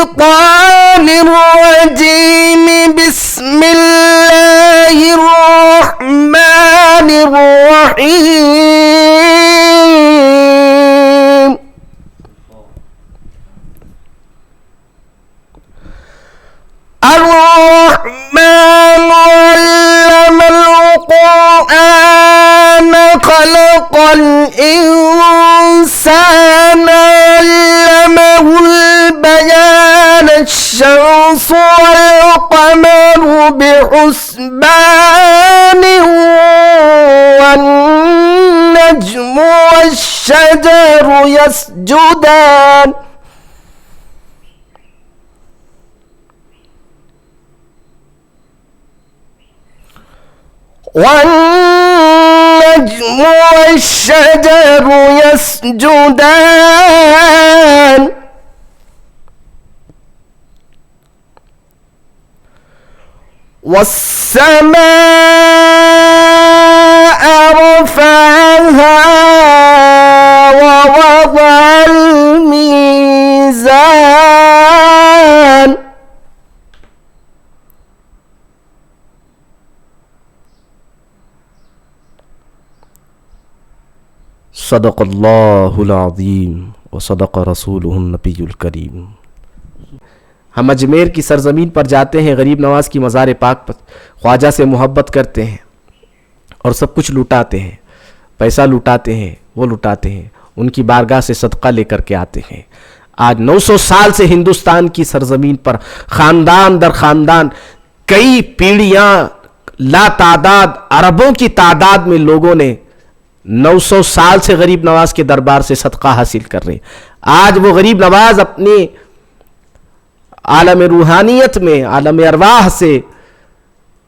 الشيطان الرجيم بسم الله الرحمن الرحيم الرحمن علم القرآن خلق الإنسان علمه البيان الشمس والقمر بحسبان والنجم والشجر يسجدان والنجم والشجر يسجدان والسماء رفعها ووضع الميزان صدق اللہ العظیم وصدق رسولہ النبی الکریم۔ ہم اجمیر کی سرزمین پر جاتے ہیں، غریب نواز کی مزار پاک پر خواجہ سے محبت کرتے ہیں اور سب کچھ لوٹاتے ہیں، پیسہ لوٹاتے ہیں، وہ لوٹاتے ہیں، ان کی بارگاہ سے صدقہ لے کر کے آتے ہیں۔ آج 900 سال سے ہندوستان کی سرزمین پر خاندان در خاندان کئی پیڑھیاں لا تعداد اربوں کی تعداد میں لوگوں نے 900 سال سے غریب نواز کے دربار سے صدقہ حاصل کر رہے ہیں۔ آج وہ غریب نواز اپنے عالم روحانیت میں، عالم ارواح سے،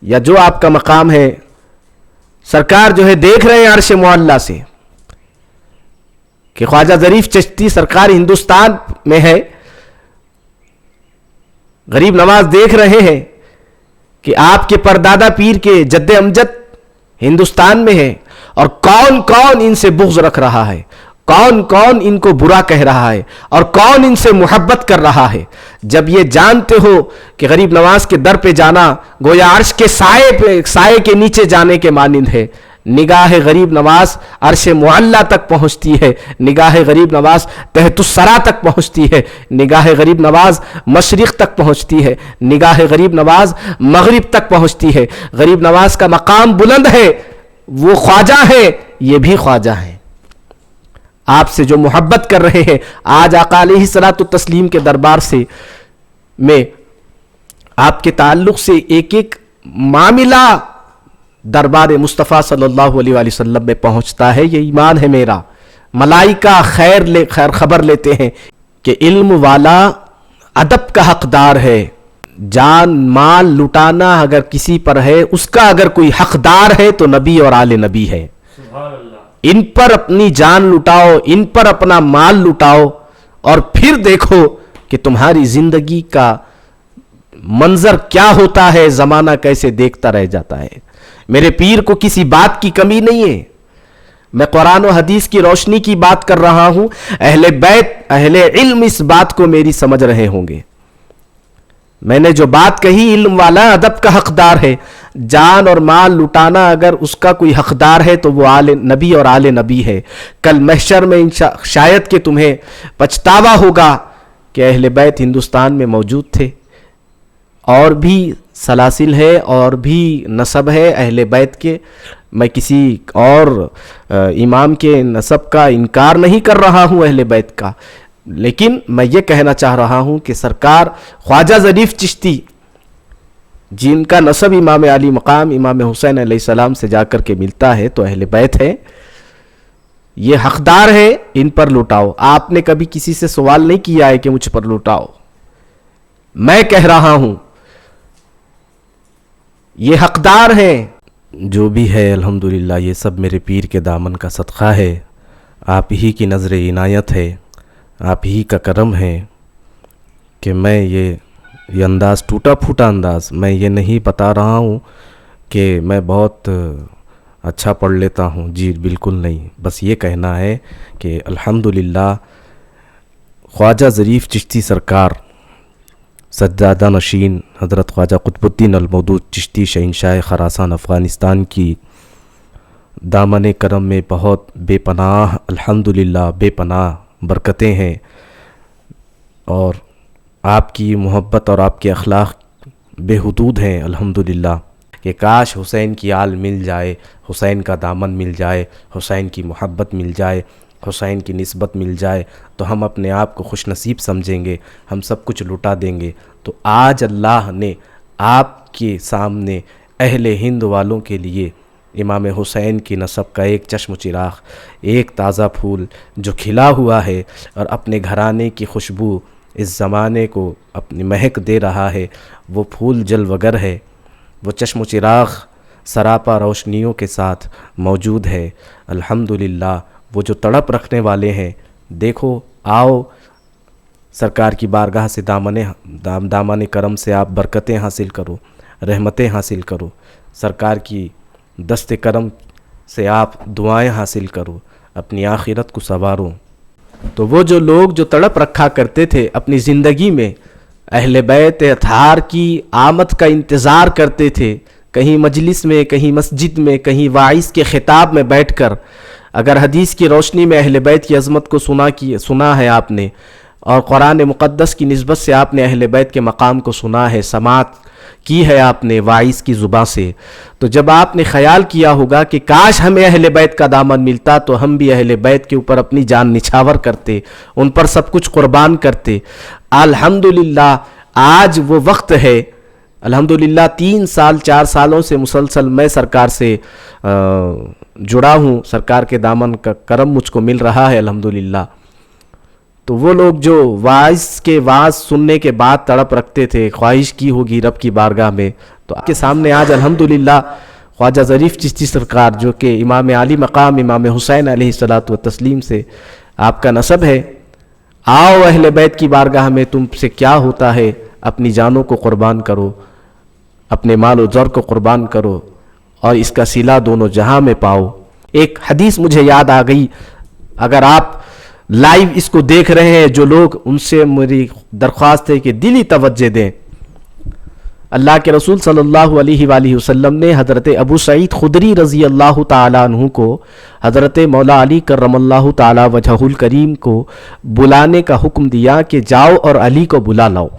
یا جو آپ کا مقام ہے، سرکار جو ہے دیکھ رہے ہیں عرش معلیٰ سے کہ خواجہ ظریف چشتی سرکار ہندوستان میں ہے۔ غریب نواز دیکھ رہے ہیں کہ آپ کے پردادا پیر کے جد امجد ہندوستان میں ہے، اور کون کون ان سے بغض رکھ رہا ہے، کون کون ان کو برا کہہ رہا ہے، اور کون ان سے محبت کر رہا ہے۔ جب یہ جانتے ہو کہ غریب نواز کے در پہ جانا گویا عرش کے سائے کے نیچے جانے کے مانند ہے، نگاہ غریب نواز عرش معلیٰ تک پہنچتی ہے، نگاہ غریب نواز تحت الثری تک پہنچتی ہے، نگاہ غریب نواز مشرق تک پہنچتی ہے، نگاہ غریب نواز مغرب تک پہنچتی ہے۔ غریب نواز کا مقام بلند ہے، وہ خواجہ ہے، یہ بھی خواجہ ہیں۔ آپ سے جو محبت کر رہے ہیں، آج آقا علیہ الصلوۃ والتسلیم کے دربار سے میں آپ کے تعلق سے ایک ایک معاملہ دربار مصطفیٰ صلی اللہ علیہ وآلہ وسلم میں پہنچتا ہے، یہ ایمان ہے میرا۔ ملائکہ خیر خبر لیتے ہیں کہ علم والا ادب کا حقدار ہے، جان مال لٹانا اگر کسی پر ہے، اس کا اگر کوئی حقدار ہے تو نبی اور آل نبی ہے۔ ان پر اپنی جان لٹاؤ، ان پر اپنا مال لٹاؤ، اور پھر دیکھو کہ تمہاری زندگی کا منظر کیا ہوتا ہے، زمانہ کیسے دیکھتا رہ جاتا ہے۔ میرے پیر کو کسی بات کی کمی نہیں ہے، میں قرآن و حدیث کی روشنی کی بات کر رہا ہوں، اہل بیت اہل علم اس بات کو میری سمجھ رہے ہوں گے۔ میں نے جو بات کہی، علم والا ادب کا حقدار ہے، جان اور مال لٹانا اگر اس کا کوئی حقدار ہے تو وہ آل نبی اور آل نبی ہے۔ کل محشر میں شاید کہ تمہیں پچھتاوا ہوگا کہ اہل بیت ہندوستان میں موجود تھے، اور بھی سلاسل ہے اور بھی نسب ہے اہل بیت کے۔ میں کسی اور امام کے نسب کا انکار نہیں کر رہا ہوں اہل بیت کا، لیکن میں یہ کہنا چاہ رہا ہوں کہ سرکار خواجہ ظریف چشتی جن کا نسب امام علی مقام امام حسین علیہ السلام سے جا کر کے ملتا ہے تو اہل بیت ہے، یہ حقدار ہے، ان پر لٹاؤ۔ آپ نے کبھی کسی سے سوال نہیں کیا ہے کہ مجھ پر لٹاؤ، میں کہہ رہا ہوں یہ حقدار ہیں۔ جو بھی ہے الحمدللہ یہ سب میرے پیر کے دامن کا صدقہ ہے، آپ ہی کی نظر عنایت ہے، آپ ہی کا کرم ہے کہ میں یہ انداز ٹوٹا پھوٹا انداز میں یہ نہیں بتا رہا ہوں کہ میں بہت اچھا پڑھ لیتا ہوں، جی بالکل نہیں، بس یہ کہنا ہے کہ الحمدللہ خواجہ ظریف چشتی سرکار सज्जादा नशीन हज़रत ख्वाजा कुतुबुद्दीन अल-मौदूद चिश्ती शहंशाह खरासान अफ़गानिस्तान की दामन करम में बहुत बेपनाह अल्हम्दुलिल्लाह बेपनाह बरकतें हैं, और आपकी मोहब्बत और आपके अखलाक बेहुदूद हैं अल्हम्दुलिल्लाह। कि काश हुसैन की आल मिल जाए, हुसैन का दामन मिल जाए, हुसैन की मोहब्बत मिल जाए, हुसैन की निस्बत मिल जाए, तो हम अपने आप को खुश नसीब समझेंगे, हम सब कुछ लुटा देंगे। तो आज अल्लाह ने आपके सामने अहले हिंद वालों के लिए इमाम हुसैन की नसब का एक चश्म चिराग, एक ताज़ा फूल जो खिला हुआ है और अपने घराने की खुशबू इस ज़माने को अपनी महक दे रहा है, वो फूल जलवगर है, वो चश्म चिराग सरापा रोशनियों के साथ मौजूद है अल्हम्दुलिल्लाह। वो जो तड़प रखने वाले हैं, देखो आओ सरकार की बारगाह से दामन करम से आप बरकतें हासिल करो, रहमतें हासिल करो, सरकार की दस्ते करम से आप दुआएं हासिल करो, अपनी आखिरत को संवारो। तो वो जो लोग जो तड़प रखा करते थे अपनी ज़िंदगी में, अहले बैत अतहार की आमद का इंतज़ार करते थे, कहीं मजलिस में, कहीं मस्जिद में, कहीं वाइस के खिताब में बैठकर, अगर हदीस की रोशनी में अहले बैत की अज़मत को सुना है आपने, और कुरान मुक़द्दस की निस्बत से आपने अहले बैत के मकाम को सुना है, समात की है आपने वाइस की ज़ुबान से, तो जब आपने ख़याल किया होगा कि काश हमें अहले बैत का दामन मिलता तो हम भी अहले बैत के ऊपर अपनी जान निछावर करते, उन पर सब कुछ कुर्बान करते। अल्हम्दुलिल्लाह आज वो वक्त है, अल्हम्दुलिल्लाह 3 साल 4 सालों से मुसलसल मैं सरकार से जुड़ा हूँ, सरकार के दामन का करम मुझको मिल रहा है अल्हम्दुलिल्लाह। तो वो लोग जो वाइस के वाज सुनने के बाद तड़प रखते थे, ख्वाहिश की होगी रब की बारगाह में, तो आपके सामने आज अल्हम्दुलिल्लाह ख्वाजा ज़रीफ़ चिश्ती सरकार जो कि इमाम आली मकाम इमाम हुसैन अलैहिस्सलातु व तस्लीम से आपका नसब है, आओ अहले बैत की बारगाह में तुमसे क्या होता है, अपनी जानों को कुर्बान करो, अपने माल व ज़र को कुर्बान करो और इसका सिला दोनों जहां में पाओ। एक हदीस मुझे याद आ गई, अगर आप लाइव इसको देख रहे हैं जो लोग, उनसे मेरी दरख्वास्त है कि दिली तवज्जो दें। अल्लाह के रसूल सल्लल्लाहु अलैहि वसल्लम ने हज़रत अबू सईद खुदरी रज़ी अल्लाह ताला अन्हु को हज़रत मौला अली करमल्लाहु ताला वजहुल करीम को बुलाने का हुक्म दिया कि जाओ और अली को बुला लाओ।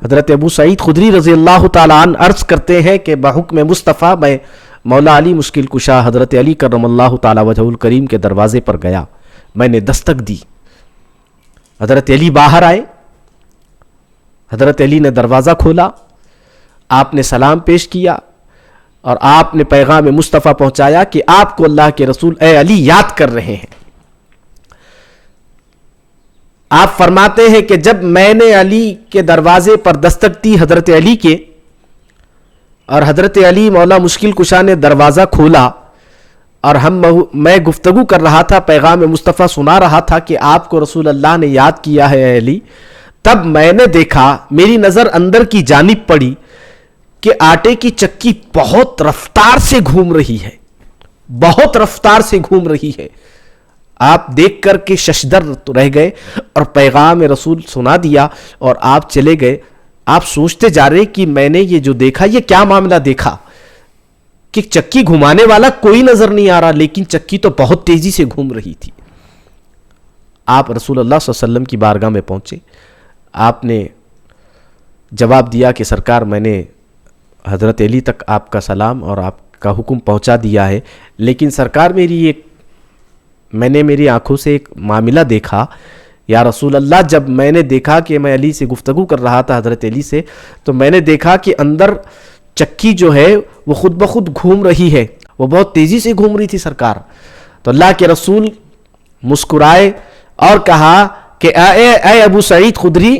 हज़रत अबू सईद खुदरी रज़ी अल्लाह ताला अन्हु अर्ज़ करते हैं कि बहुक्म मुस्तफ़ा मैं मौला अली मुश्किल कुशा हज़रत अली करमल्लाहु ताला वजहुल करीम के दरवाज़े पर गया, मैंने दस्तक दी, हज़रत अली बाहर आए, हज़रत अली ने दरवाज़ा खोला, आपने सलाम पेश किया और आपने पैगाम मुस्तफ़ा पहुंचाया कि आपको अल्लाह के रसूल ए अली याद कर रहे हैं। आप फरमाते हैं कि जब मैंने अली के दरवाजे पर दस्तक दी हज़रत अली के, और हज़रत अली मौला मुश्किल कुशा ने दरवाज़ा खोला और मैं गुफ्तगू कर रहा था, पैगाम मुस्तफ़ा सुना रहा था कि आपको रसूल अल्लाह ने याद किया है अली, तब मैंने देखा, मेरी नज़र अंदर की जानिब पड़ी कि आटे की चक्की बहुत रफ्तार से घूम रही है, बहुत रफ्तार से घूम रही है। आप देख कर के शशदर तो रह गए और पैगाम रसूल सुना दिया और आप चले गए। आप सोचते जा रहे कि मैंने ये जो देखा ये क्या मामला देखा कि चक्की घुमाने वाला कोई नजर नहीं आ रहा, लेकिन चक्की तो बहुत तेजी से घूम रही थी। आप रसूल अल्लाह सल्लल्लाहु अलैहि वसल्लम की बारगाह में पहुंचे, आपने जवाब दिया कि सरकार मैंने हज़रत अली तक आपका सलाम और आपका हुक्म पहुंचा दिया है, लेकिन सरकार मैंने मेरी आंखों से एक मामला देखा या रसूल अल्लाह, जब मैंने देखा कि मैं अली से गुफ्तगू कर रहा था हज़रत अली से, तो मैंने देखा कि अंदर चक्की जो है वो खुद ब खुद घूम रही है, वो बहुत तेज़ी से घूम रही थी सरकार। तो अल्लाह के रसूल मुस्कुराए और कहा कि ए अबू सईद खुदरी,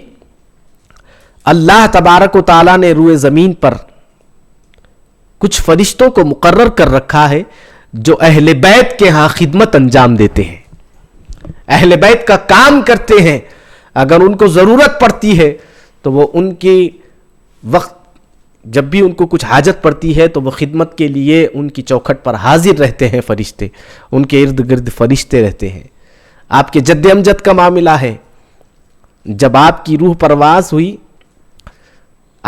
अल्लाह तबारक व तआला ने रूए ज़मीन पर कुछ फरिश्तों को मुकर्रर कर रखा है जो अहले बैत के यहाँ खिदमत अंजाम देते हैं, अहले बैत का काम करते हैं। अगर उनको ज़रूरत पड़ती है तो वो उनकी वक्त, जब भी उनको कुछ हाजत पड़ती है तो वो खिदमत के लिए उनकी चौखट पर हाजिर रहते हैं फरिश्ते, उनके इर्द गिर्द फरिश्ते रहते हैं। आपके जद्द अमजद का मामला है, जब आपकी रूह परवास हुई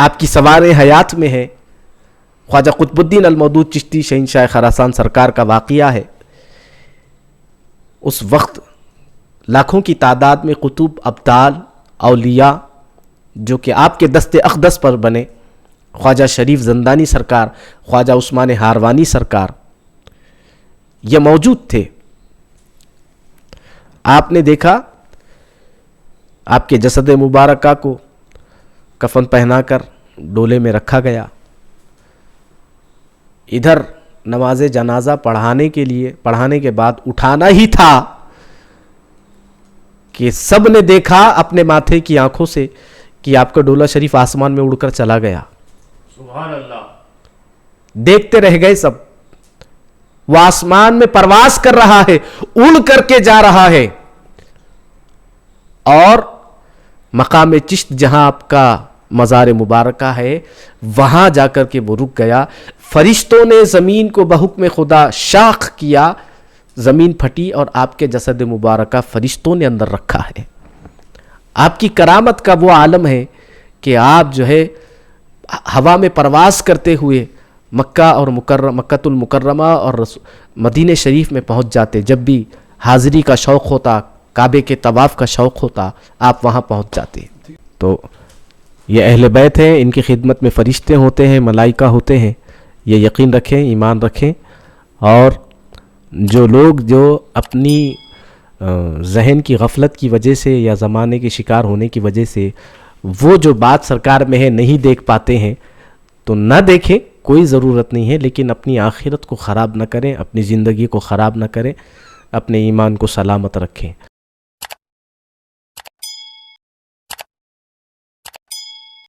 آپ کی سوار حیات میں ہے. خواجہ قطب الدین المودود چشتی شہنشاہ خراسان سرکار کا واقعہ ہے. اس وقت لاکھوں کی تعداد میں قطب، ابدال، اولیاء جو کہ آپ کے دست اقدس پر بنے، خواجہ شریف زندانی سرکار، خواجہ عثمان ہاروانی سرکار، یہ موجود تھے. آپ نے دیکھا آپ کے جسد مبارکہ کو کفن پہنا کر ڈولے میں رکھا گیا. ادھر نماز جنازہ پڑھانے کے بعد اٹھانا ہی تھا کہ سب نے دیکھا اپنے ماتھے کی آنکھوں سے کہ آپ کا ڈولہ شریف آسمان میں اڑ کر چلا گیا. سبحان اللہ. دیکھتے رہ گئے سب. وہ آسمان میں پرواز کر رہا ہے، اڑ کر کے جا رہا ہے. اور مقام چشت جہاں آپ کا مزار مبارکہ ہے وہاں جا کر کے وہ رک گیا. فرشتوں نے زمین کو بحکم خدا شاخ کیا، زمین پھٹی اور آپ کے جسد مبارکہ فرشتوں نے اندر رکھا ہے. آپ کی کرامت کا وہ عالم ہے کہ آپ جو ہے ہوا میں پرواز کرتے ہوئے مکہ اور مکۃ المکرمہ اور مدینہ شریف میں پہنچ جاتے. جب بھی حاضری کا شوق ہوتا، کعبے کے طواف کا شوق ہوتا، آپ وہاں پہنچ جاتے. تو یہ اہل بیت ہیں، ان کی خدمت میں فرشتے ہوتے ہیں، ملائکہ ہوتے ہیں. یہ یقین رکھیں، ایمان رکھیں. اور جو لوگ جو اپنی ذہن کی غفلت کی وجہ سے یا زمانے کے شکار ہونے کی وجہ سے وہ جو بات سرکار میں ہے نہیں دیکھ پاتے ہیں تو نہ دیکھیں، کوئی ضرورت نہیں ہے. لیکن اپنی آخرت کو خراب نہ کریں، اپنی زندگی کو خراب نہ کریں، اپنے ایمان کو سلامت رکھیں.